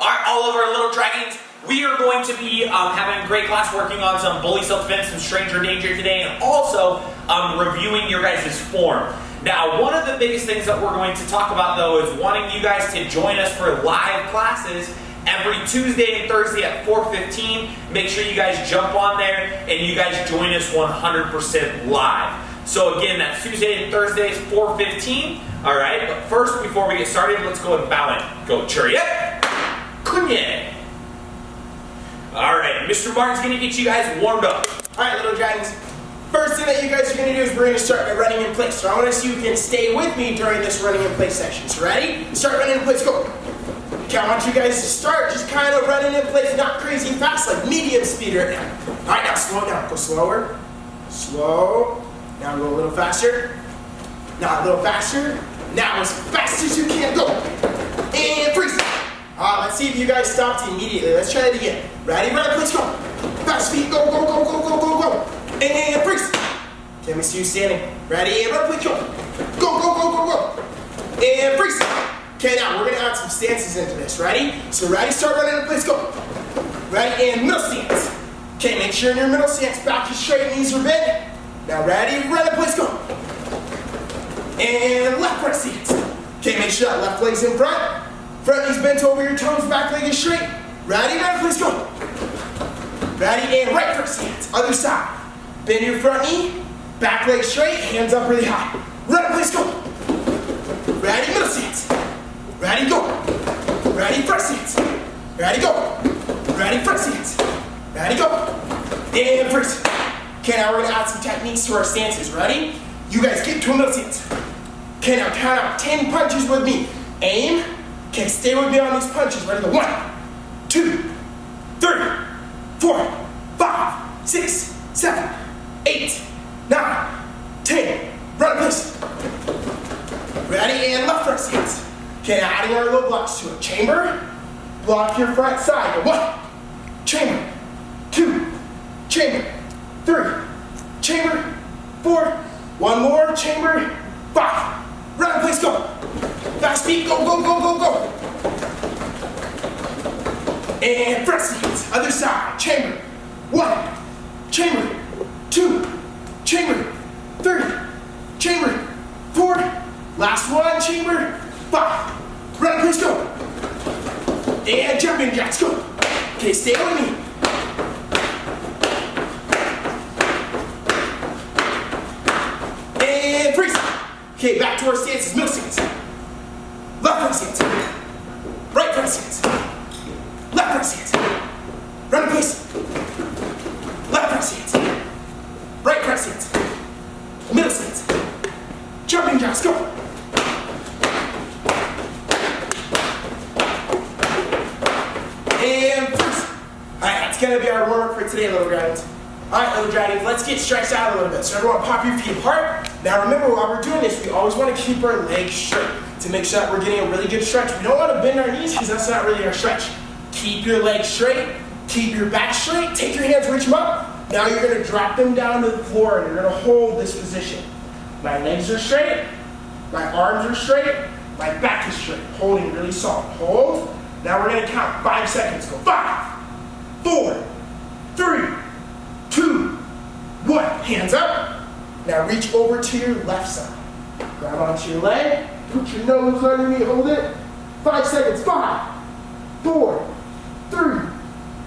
all of our little dragons, we are going to be having a great class working on some bully self-defense, some stranger danger today, and also reviewing your guys' form. Now, one of the biggest things that we're going to talk about, though, is wanting you guys to join us for live classes every Tuesday and Thursday at 4:15. Make sure you guys jump on there and you guys join us 100% live. So again, that's Tuesday and Thursdays, 4:15. All right, but first, before we get started, let's go and bow in. Go Chariot, Kunye. All right, Mr. Martin's gonna get you guys warmed up. All right, little dragons. First thing that you guys are gonna do is we're gonna start by running in place. So I want to see if you can stay with me during this running in place section. So ready? Start running in place, go. Okay, I want you guys to start just kind of running in place, not crazy fast, like medium speed right now. All right, now slow down, go slower. Slow. Now go a little faster. Now a little faster. Now as fast as you can, go. And freeze. Let's see if you guys stopped immediately. Let's try it again. Ready, run, please go. Fast feet, go, go, go, go, go, go, go. And freeze. Okay, let me see you standing. Ready, and run, please go. Go, go, go, go, go. And freeze. Okay, now we're gonna add some stances into this. Ready? So ready, start running in place, go. Ready, and middle stance. Okay, make sure in your middle stance, back is straight, knees are bent. Now ready, run in place, go. And left front stance. Okay, make sure that left leg's in front. Front knee's bent over your toes, back leg is straight. Ready, run in place, go. Ready, and right front stance, other side. Bend your front knee, back leg straight, hands up really high. Run in place, go. Ready, middle stance. Ready, go. Ready, front stance. Ready, go. Ready, front stance. Ready, go. And freeze. Okay, now we're gonna add some techniques to our stances. Ready? You guys get to a middle stance. Okay, now count out 10 punches with me. Aim. Okay, stay with me on these punches. Ready, go. 1, 2, 3, 4, 5, 6, 7, 8, 9, 10. Run, please. Ready, and left front stance. Okay, now adding our little blocks to it. Chamber, block your front side. Go 1, chamber, 2, chamber, 3, chamber, 4, one more, chamber, 5. Run, please, go. Fast feet, go, go, go, go, go. And front stance, other side, chamber, 1, chamber, 2, chamber, 3, chamber, 4, last one, chamber, 5. Run, please, go. And jumping jacks, go. Okay, stay with me. And freeze. Okay, back to our stances. Middle stance. Left front stance. Right front stance. Left front stance. Run, please. Left front stance. Right front stance. Middle stance. Jumping jacks, go. And freeze. Alright, that's gonna be our warm-up for today, little dragons. Alright, little dragons, let's get stretched out a little bit. So everyone pop your feet apart. Now remember, while we're doing this, we always want to keep our legs straight to make sure that we're getting a really good stretch. We don't want to bend our knees because that's not really our stretch. Keep your legs straight, keep your back straight, take your hands, reach them up. Now you're gonna drop them down to the floor and you're gonna hold this position. My legs are straight, my arms are straight, my back is straight. Holding really soft. Hold. Now we're gonna count 5 seconds. Go 5, 4, 3, 2, 1. Hands up. Now reach over to your left side. Grab onto your leg. Put your nose underneath. Hold it. 5 seconds. 5, 4, 3,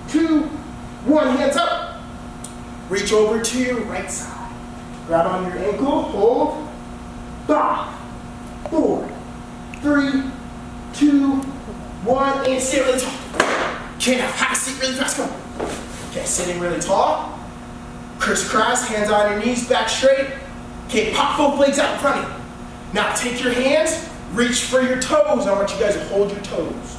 2, 1. Hands up. Reach over to your right side. Grab on your ankle. Hold. 5, 4, 3, 2, 1, and sit really tall. Okay, now half sit really fast, go. Okay, sitting really tall. Crisscross, hands on your knees, back straight. Okay, pop both legs out in front of you. Now take your hands, reach for your toes. I want you guys to hold your toes.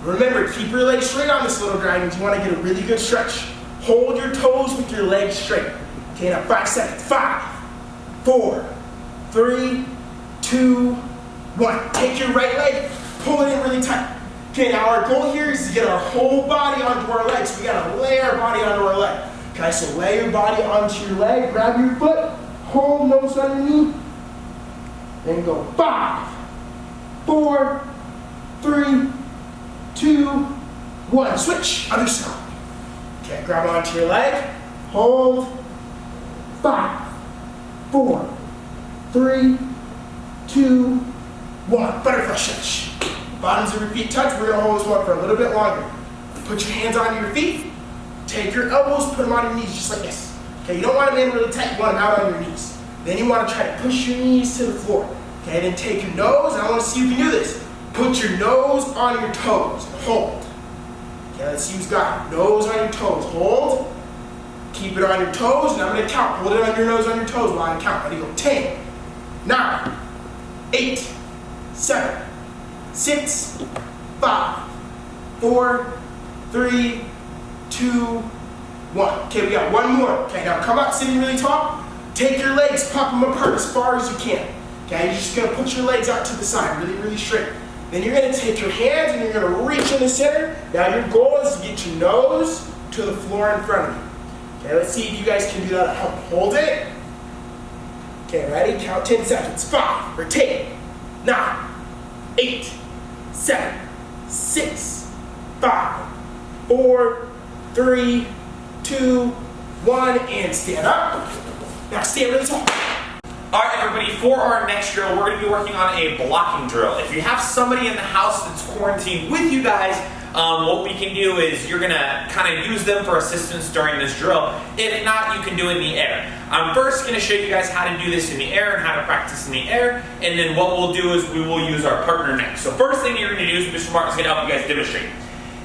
Remember, keep your legs straight on this, little dragons. You want to get a really good stretch. Hold your toes with your legs straight. Okay, now 5 seconds. 5, 4, 3, 2, 1. Take your right leg, pull it in really tight. Okay, now our goal here is to get our whole body onto our legs. We gotta lay our body onto our leg. Okay, so lay your body onto your leg, grab your foot, hold nose underneath, and go 5, 4, 3, 2, 1. Switch, other side. Okay, grab onto your leg, hold. 5, 4, 3, 2, 1. Butterfly stretch. Bottoms of your feet touch. We're gonna hold this one for a little bit longer. Put your hands on your feet. Take your elbows, put them on your knees just like this. Okay, you don't want them in really tight, you want them out on your knees. Then you want to try to push your knees to the floor. Okay, then take your nose, and I want to see if you can do this. Put your nose on your toes, hold. Okay, let's see who's got it. Nose on your toes, hold. Keep it on your toes, and I'm going to count. Hold it on your nose on your toes while I count. Ready, go. 10, 9, 8, 7, 6, 5, 4, 3, 2, 1. Okay, we got one more. Okay, now come out sitting really tall. Take your legs, pop them apart as far as you can. Okay, you're just gonna put your legs out to the side, really, really straight. Then you're gonna take your hands and you're gonna reach in the center. Now your goal is to get your nose to the floor in front of you. Okay, let's see if you guys can do that at home. Hold it. Okay, ready? Count 10 seconds. 5, rotate. 9, 8, 7, 6, 5, 4, 3, 2, 1, and stand up. Now stand really tall. All right, everybody, for our next drill, we're going to be working on a blocking drill. If you have somebody in the house that's quarantined with you guys, what we can do is you're going to kind of use them for assistance during this drill. If not, you can do it in the air. I'm first going to show you guys how to do this in the air and how to practice in the air, and then what we'll do is we will use our partner next. So first thing you're going to do is Mr. Martin's going to help you guys demonstrate.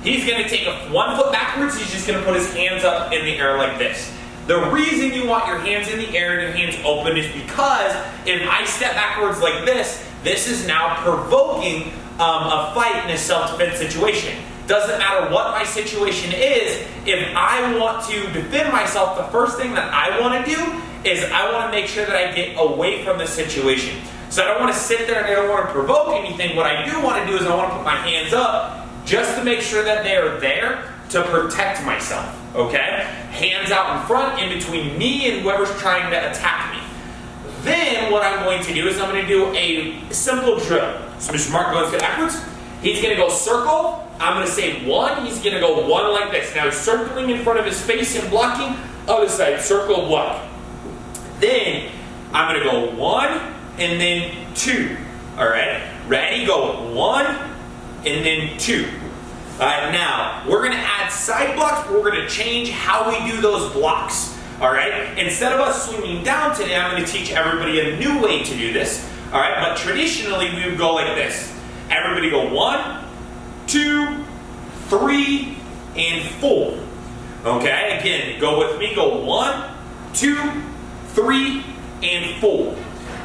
He's going to take 1 foot backwards. He's just going to put his hands up in the air like this. The reason you want your hands in the air and your hands open is because if I step backwards like this, this is now provoking a fight in a self-defense situation. Doesn't matter what my situation is, if I want to defend myself, the first thing that I want to do is I want to make sure that I get away from the situation. So I don't want to sit there and I don't want to provoke anything. What I do want to do is I want to put my hands up just to make sure that they are there to protect myself, okay? Hands out in front, in between me and whoever's trying to attack me. Then what I'm going to do is I'm going to do a simple drill. So Mr. Martin goes backwards. He's going to go circle. I'm going to say 1. He's going to go 1 like this. Now he's circling in front of his face and blocking. Other side, circle 1. Then I'm going to go 1 and then 2. All right? Ready? Go 1 and then 2. Alright, now, we're going to add side blocks, but we're going to change how we do those blocks. Alright, instead of us swinging down today, I'm going to teach everybody a new way to do this. Alright, but traditionally we would go like this. Everybody go 1, 2, 3, and 4. Okay, again, go with me, go 1, 2, 3, and 4.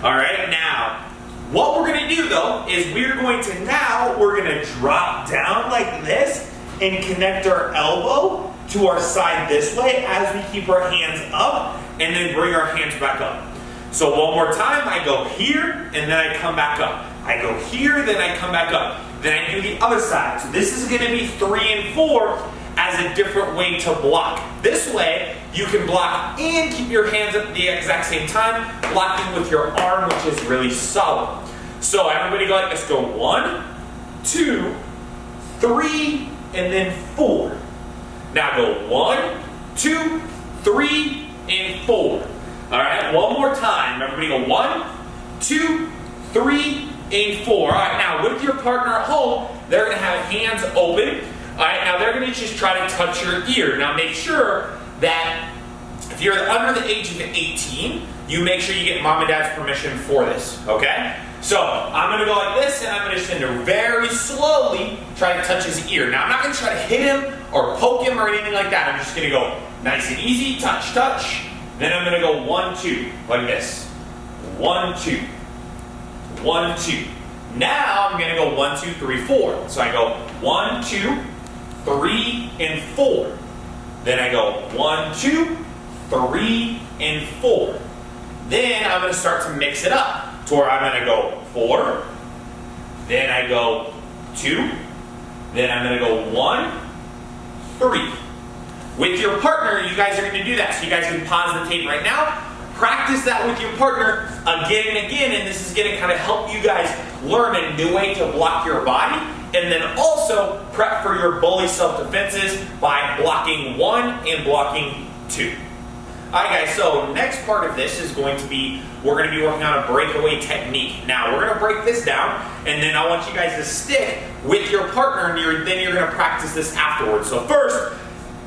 Alright, now, what we're going to do though is we're going to drop down like this and connect our elbow to our side this way as we keep our hands up and then bring our hands back up. So one more time, I go here and then I come back up. I go here, then I come back up. Then I do the other side. So this is going to be 3 and 4 as a different way to block. This way, you can block and keep your hands up at the exact same time, blocking with your arm, which is really solid. So everybody go like this. Go 1, 2, 3, and then 4. Now go 1, 2, 3, and 4. All right, one more time. Everybody go 1, 2, 3, and 4. All right, now with your partner at home, they're going to have hands open. All right, now they're going to just try to touch your ear. Now make sure that if you're under the age of 18, you make sure you get mom and dad's permission for this, okay? So I'm going to go like this, and I'm going to just very slowly try to touch his ear. Now I'm not going to try to hit him or poke him or anything like that. I'm just going to go nice and easy, touch, touch. Then I'm going to go 1, 2, like this. 1, 2. 1, 2. Now I'm going to go 1, 2, 3, 4. So I go 1, 2, 3, and 4. Then I go 1, 2, 3, and 4. Then I'm going to start to mix it up to where I'm going to go 4. Then I go 2. Then I'm going to go 1, 3. With your partner, you guys are going to do that. So you guys can pause the tape right now. Practice that with your partner again and again, and this is going to kind of help you guys learn a new way to block your body and then also prep for your bully self-defenses by blocking 1 and blocking 2. Alright guys, so next part of this is going to be, we're going to be working on a breakaway technique. Now we're going to break this down, and then I want you guys to stick with your partner, and then you're going to practice this afterwards. So first,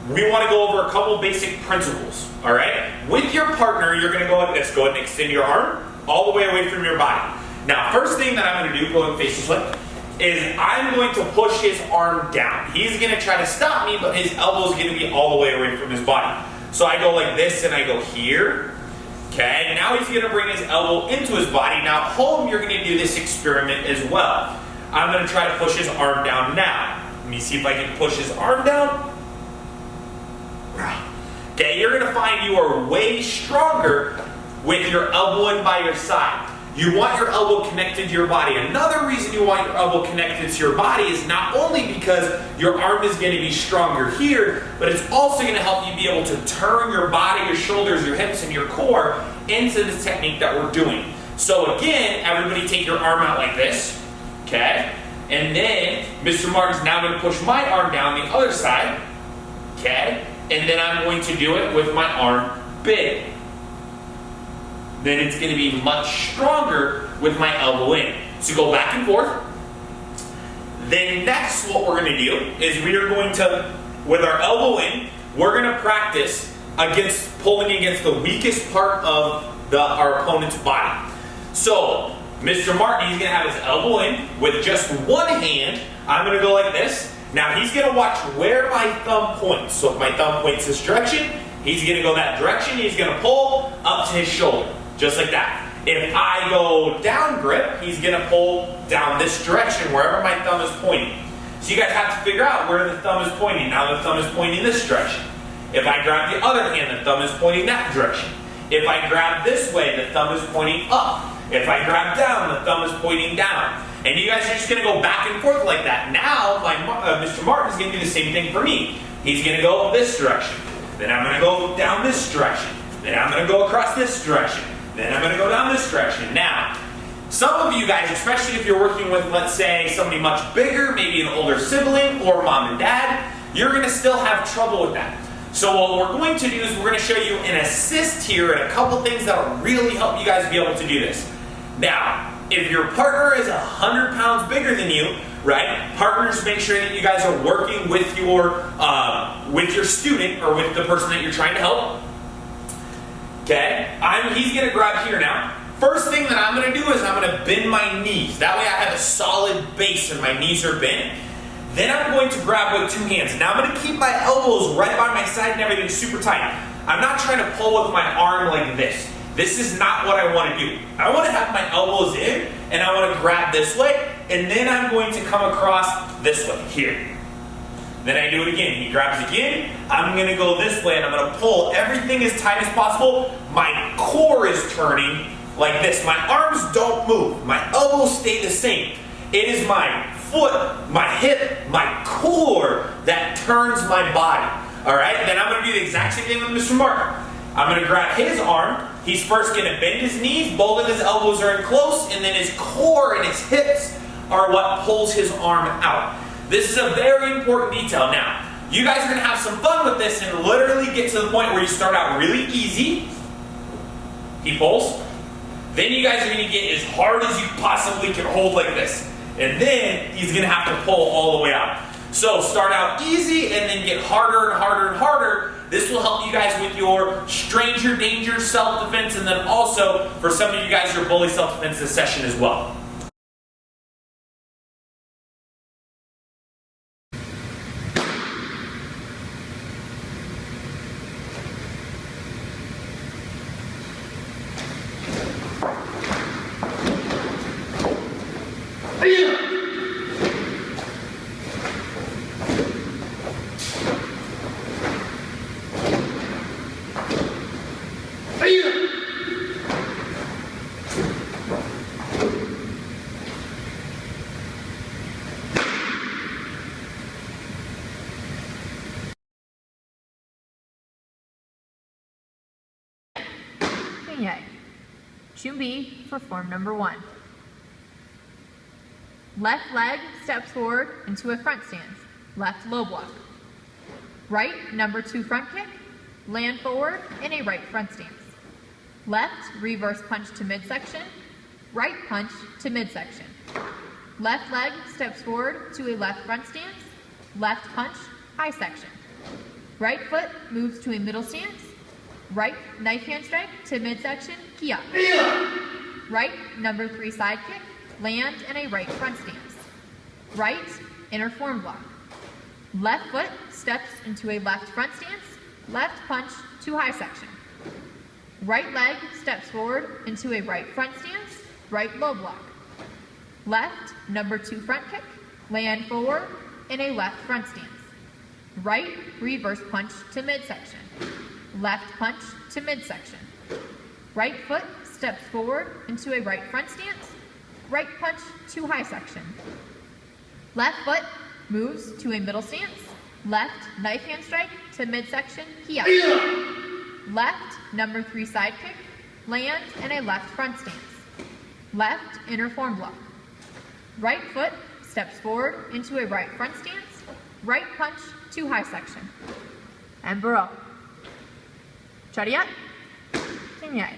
we want to go over a couple basic principles, alright? With your partner, you're going to go like this. Go ahead and extend your arm all the way away from your body. Now, first thing that I'm going to do, go and face this way, is I'm going to push his arm down. He's going to try to stop me, but his elbow is going to be all the way away from his body. So I go like this and I go here. Okay, now he's going to bring his elbow into his body. Now at home, you're going to do this experiment as well. I'm going to try to push his arm down now. Let me see if I can push his arm down. Okay, you're going to find you are way stronger with your elbow in by your side. You want your elbow connected to your body. Another reason you want your elbow connected to your body is not only because your arm is going to be stronger here, but it's also going to help you be able to turn your body, your shoulders, your hips, and your core into this technique that we're doing. So again, everybody take your arm out like this, okay? And then Mr. Martin's now going to push my arm down the other side, okay? And then I'm going to do it with my arm big. Then it's going to be much stronger with my elbow in. So go back and forth. Then next what we're going to do is we are going to, with our elbow in, we're going to practice against pulling against the weakest part of our opponent's body. So Mr. Martin, he's going to have his elbow in with just one hand. I'm going to go like this. Now he's going to watch where my thumb points. So if my thumb points this direction, he's going to go that direction. He's going to pull up to his shoulder. Just like that. If I go down grip, he's going to pull down this direction wherever my thumb is pointing. So you guys have to figure out where the thumb is pointing. Now the thumb is pointing this direction. If I grab the other hand, the thumb is pointing that direction. If I grab this way, the thumb is pointing up. If I grab down, the thumb is pointing down. And you guys are just going to go back and forth like that. Now, Mr. Martin is going to do the same thing for me. He's going to go this direction. Then I'm going to go down this direction. Then I'm going to go across this direction. Then I'm going to go down this direction. Now, some of you guys, especially if you're working with, let's say, somebody much bigger, maybe an older sibling or mom and dad, you're going to still have trouble with that. So what we're going to do is we're going to show you an assist here and a couple things that will really help you guys be able to do this. Now, if your partner is 100 pounds bigger than you, right, partners make sure that you guys are working with your student or with the person that you're trying to help. Okay, he's going to grab here now. First thing that I'm going to do is I'm going to bend my knees. That way I have a solid base and my knees are bent. Then I'm going to grab with two hands. Now I'm going to keep my elbows right by my side and everything super tight. I'm not trying to pull with my arm like this. This is not what I want to do. I want to have my elbows in and I want to grab this way and then I'm going to come across this way, here. Then I do it again. He grabs again. I'm going to go this way and I'm going to pull everything as tight as possible. My core is turning like this. My arms don't move. My elbows stay the same. It is my foot, my hip, my core that turns my body. All right? Then I'm going to do the exact same thing with Mr. Martin. I'm going to grab his arm. He's first going to bend his knees. Both of his elbows are in close. And then his core and his hips are what pulls his arm out. This is a very important detail. Now, you guys are going to have some fun with this and literally get to the point where you start out really easy. He pulls. Then you guys are going to get as hard as you possibly can hold like this. And then he's going to have to pull all the way out. So start out easy and then get harder and harder and harder. This will help you guys with your stranger danger self-defense and then also for some of you guys your bully self-defense this session as well. Chuẩn bị for form number 1. Left leg steps forward into a front stance, left low block. Right, number 2 front kick, land forward in a right front stance. Left, reverse punch to midsection, right punch to midsection. Left leg steps forward to a left front stance, left punch, high section. Right foot moves to a middle stance, right knife hand strike to midsection, key up. Right, number 3 side kick, land in a right front stance. Right, inner form block. Left foot steps into a left front stance, left punch to high section. Right leg steps forward into a right front stance, right low block. Left, number 2 front kick, land forward in a left front stance. Right, reverse punch to midsection. Left punch to midsection. Right foot steps forward into a right front stance, right punch to high section. Left foot moves to a middle stance, left knife hand strike to midsection, key up. Left, number 3 side kick, land in a left front stance. Left, inner form block. Right foot steps forward into a right front stance, right punch to high section. And Burrow. Chariot. Kinyai.